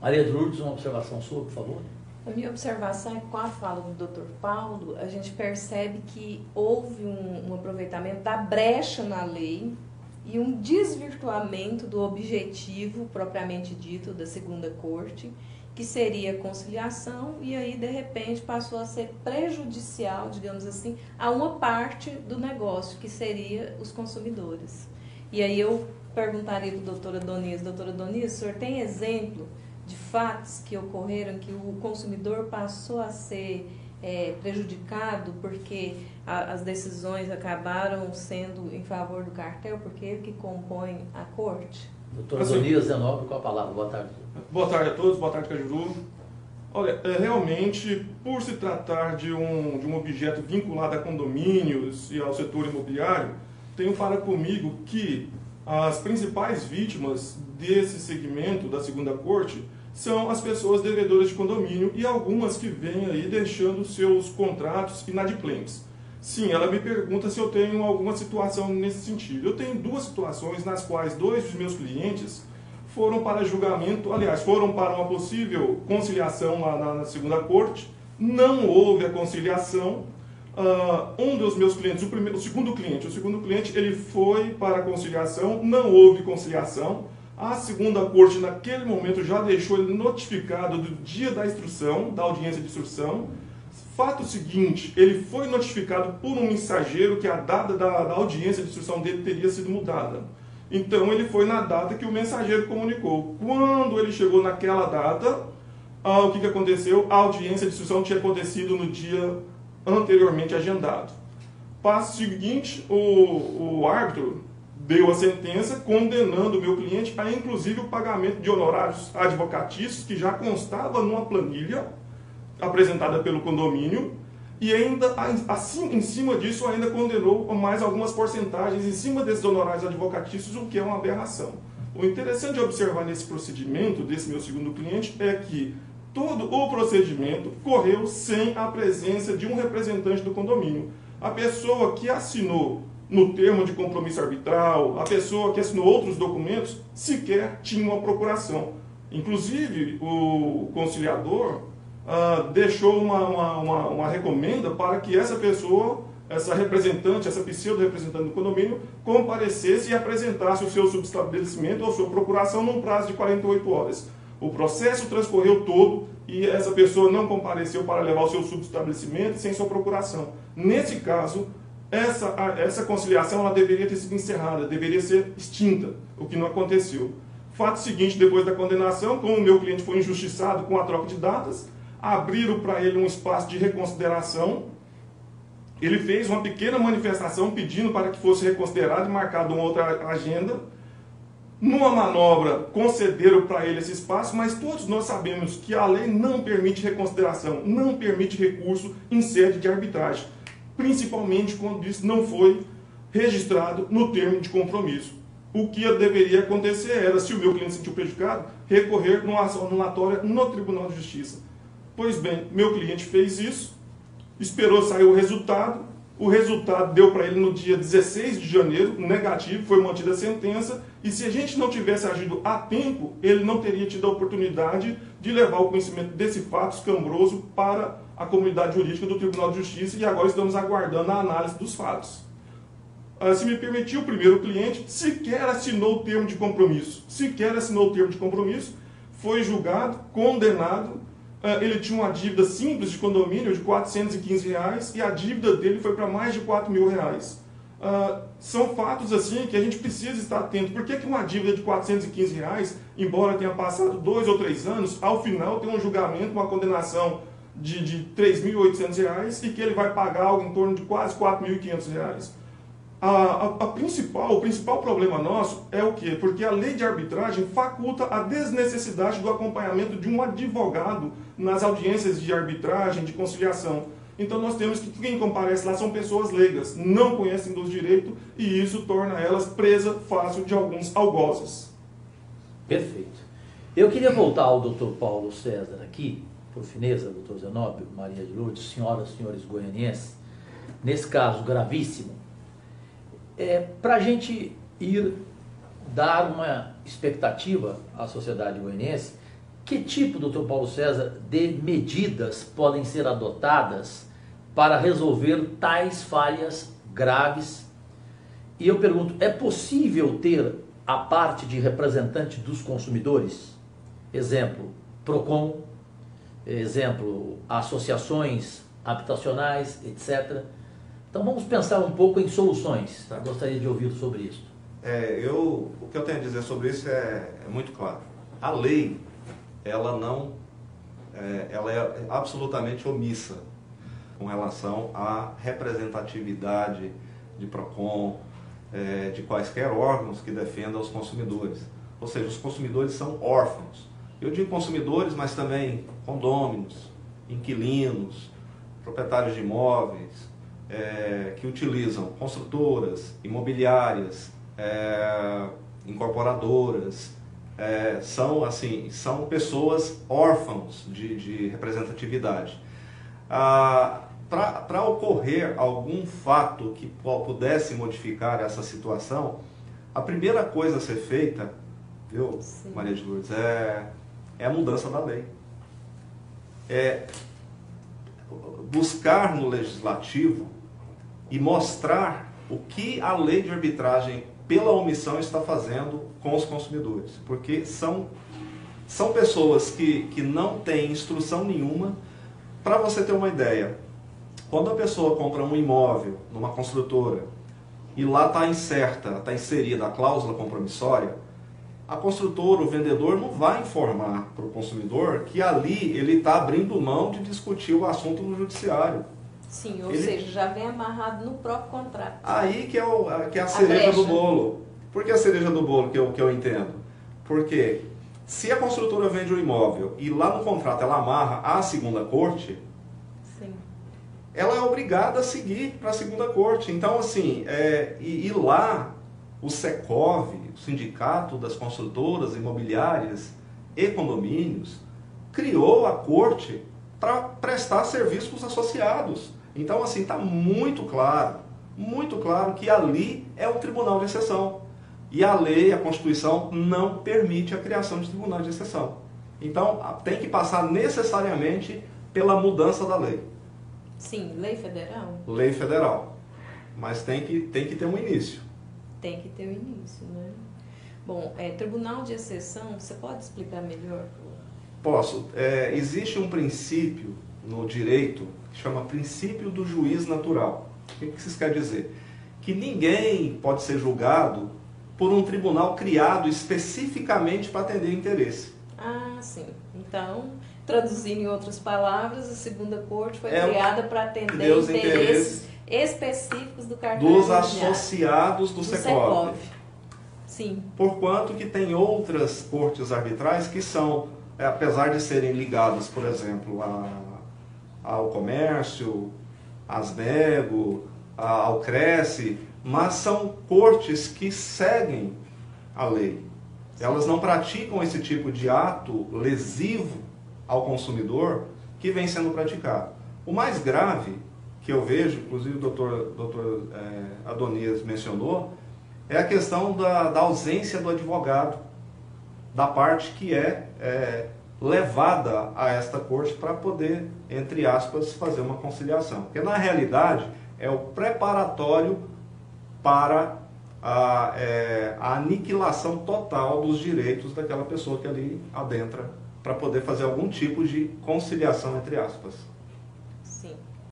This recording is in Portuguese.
Maria de Lourdes, uma observação sua, por favor. A minha observação é que, com a fala do Dr. Paulo, a gente percebe que houve um aproveitamento da brecha na lei e um desvirtuamento do objetivo propriamente dito da segunda corte, que seria a conciliação, e aí, de repente, passou a ser prejudicial, digamos assim, a uma parte do negócio, que seria os consumidores. E aí eu perguntaria para a doutora Doniz, o senhor tem exemplo de fatos que ocorreram que o consumidor passou a ser prejudicado porque as decisões acabaram sendo em favor do cartel, porque ele que compõe a corte? Doutora Doniz Zenobre, com a palavra. Boa tarde. Boa tarde a todos, boa tarde, Cajuru. Olha, realmente, por se tratar de um objeto vinculado a condomínios e ao setor imobiliário, tenho para comigo que as principais vítimas desse segmento da segunda corte são as pessoas devedoras de condomínio e algumas que vêm aí deixando seus contratos inadimplentes. Sim, ela me pergunta se eu tenho alguma situação nesse sentido. Eu tenho duas situações nas quais dois dos meus clientes foram para julgamento, aliás, foram para uma possível conciliação lá na segunda corte. Não houve a conciliação. Um dos meus clientes, o segundo cliente, ele foi para a conciliação, não houve conciliação. A segunda corte, naquele momento, já deixou ele notificado do dia da instrução, da audiência de instrução. Fato seguinte, ele foi notificado por um mensageiro que a data da audiência de instrução dele teria sido mudada. Então, ele foi na data que o mensageiro comunicou. Quando ele chegou naquela data, o que aconteceu? A audiência de instrução tinha acontecido no dia anteriormente agendado. Passo seguinte, o árbitro deu a sentença condenando o meu cliente a, inclusive, o pagamento de honorários advocatícios, que já constava numa planilha apresentada pelo condomínio, e ainda, assim, em cima disso, ainda condenou mais algumas porcentagens em cima desses honorários advocatícios, o que é uma aberração. O interessante de observar nesse procedimento desse meu segundo cliente é que todo o procedimento correu sem a presença de um representante do condomínio. A pessoa que assinou no termo de compromisso arbitral, a pessoa que assinou outros documentos, sequer tinha uma procuração. Inclusive, o conciliador deixou uma recomenda para que essa pessoa, essa representante, essa pseudo-representante do condomínio, comparecesse e apresentasse o seu subestabelecimento ou sua procuração num prazo de 48 horas. O processo transcorreu todo e essa pessoa não compareceu para levar o seu subestabelecimento sem sua procuração. Nesse caso, essa conciliação ela deveria ter sido encerrada, deveria ser extinta, o que não aconteceu. Fato seguinte, depois da condenação, como o meu cliente foi injustiçado com a troca de datas, abriram para ele um espaço de reconsideração. Ele fez uma pequena manifestação pedindo para que fosse reconsiderado e marcado uma outra agenda. Numa manobra, concederam para ele esse espaço, mas todos nós sabemos que a lei não permite reconsideração, não permite recurso em sede de arbitragem, principalmente quando isso não foi registrado no termo de compromisso. O que deveria acontecer era, se o meu cliente se sentiu prejudicado, recorrer numa ação anulatória no Tribunal de Justiça. Pois bem, meu cliente fez isso, esperou sair o resultado deu para ele no dia 16 de janeiro, negativo, foi mantida a sentença, e se a gente não tivesse agido a tempo, ele não teria tido a oportunidade de levar o conhecimento desse fato escambroso para a comunidade jurídica do Tribunal de Justiça, e agora estamos aguardando a análise dos fatos. Se me permitir, o primeiro cliente sequer assinou o termo de compromisso, foi julgado, condenado. Ele tinha uma dívida simples de condomínio de R$ 415 e a dívida dele foi para mais de R$ 4.000. São fatos assim que a gente precisa estar atento. Por que uma dívida de R$ 415, embora tenha passado 2 ou 3 anos, ao final tem um julgamento, uma condenação de R$ 3.800 e que ele vai pagar algo em torno de quase R$ 4.500? O principal problema nosso é o quê? Porque a lei de arbitragem faculta a desnecessidade do acompanhamento de um advogado nas audiências de arbitragem, de conciliação. Então nós temos que quem comparece lá são pessoas leigas, não conhecem dos direitos e isso torna elas presa fácil de alguns algozes. Perfeito. Eu queria voltar ao Dr. Paulo César aqui, por fineza, Dr. Zenobre, Maria de Lourdes, senhoras e senhores goianienses, nesse caso gravíssimo, para a gente ir dar uma expectativa à sociedade goianiense, Que tipo, doutor Paulo César, de medidas podem ser adotadas para resolver tais falhas graves? E eu pergunto, é possível ter a parte de representante dos consumidores? Exemplo, PROCON, exemplo, associações habitacionais, etc. Então vamos pensar um pouco em soluções. Tá? Gostaria de ouvir sobre isso. O que eu tenho a dizer sobre isso é muito claro. A lei, ela é absolutamente omissa com relação à representatividade de PROCON, de quaisquer órgãos que defendam os consumidores. Ou seja, os consumidores são órfãos. Eu digo consumidores, mas também condôminos, inquilinos, proprietários de imóveis, que utilizam construtoras, imobiliárias, incorporadoras, são pessoas órfãos de representatividade. Para ocorrer algum fato que pudesse modificar essa situação, a primeira coisa a ser feita, viu, Sim. Maria de Lourdes, é a mudança da lei. Buscar no legislativo e mostrar o que a lei de arbitragem pela omissão está fazendo com os consumidores. Porque são pessoas que não têm instrução nenhuma. Para você ter uma ideia, quando a pessoa compra um imóvel numa construtora e lá está inserida a cláusula compromissória, a construtora, o vendedor, não vai informar para o consumidor que ali ele está abrindo mão de discutir o assunto no judiciário. Sim, ou seja, já vem amarrado no próprio contrato. Aí que é a cereja do bolo. Por que a cereja do bolo que eu entendo? Porque se a construtora vende um imóvel e lá no contrato ela amarra a segunda corte, Sim. ela é obrigada a seguir para a segunda corte. Então, assim, e lá o SECOV, o Sindicato das Construtoras Imobiliárias e Condomínios, criou a corte para prestar serviço para os associados. Então, assim, está muito claro que ali é um tribunal de exceção. E a lei, a Constituição, não permite a criação de tribunal de exceção. Então, tem que passar necessariamente pela mudança da lei. Sim, lei federal? Lei federal. Mas tem que ter um início. Tem que ter o início, né? Bom, tribunal de exceção, você pode explicar melhor? Posso. Existe um princípio no direito que chama princípio do juiz natural. O que isso quer dizer? Que ninguém pode ser julgado por um tribunal criado especificamente para atender interesse. Ah, sim. Então, traduzindo em outras palavras, a segunda corte foi criada para atender interesses específicos do cartório dos imobiliário, associados do SECOV. Sim. Porquanto que tem outras cortes arbitrais que são, apesar de serem ligadas, por exemplo, ao comércio, às Nego, ao Cresce, mas são cortes que seguem a lei. Elas não praticam esse tipo de ato lesivo ao consumidor que vem sendo praticado. O mais grave que eu vejo, inclusive o doutor Adonias mencionou, é a questão da ausência do advogado, da parte que é levada a esta corte para poder, entre aspas, fazer uma conciliação. Porque, na realidade, é o preparatório para a aniquilação total dos direitos daquela pessoa que ali adentra, para poder fazer algum tipo de conciliação, entre aspas. Sim.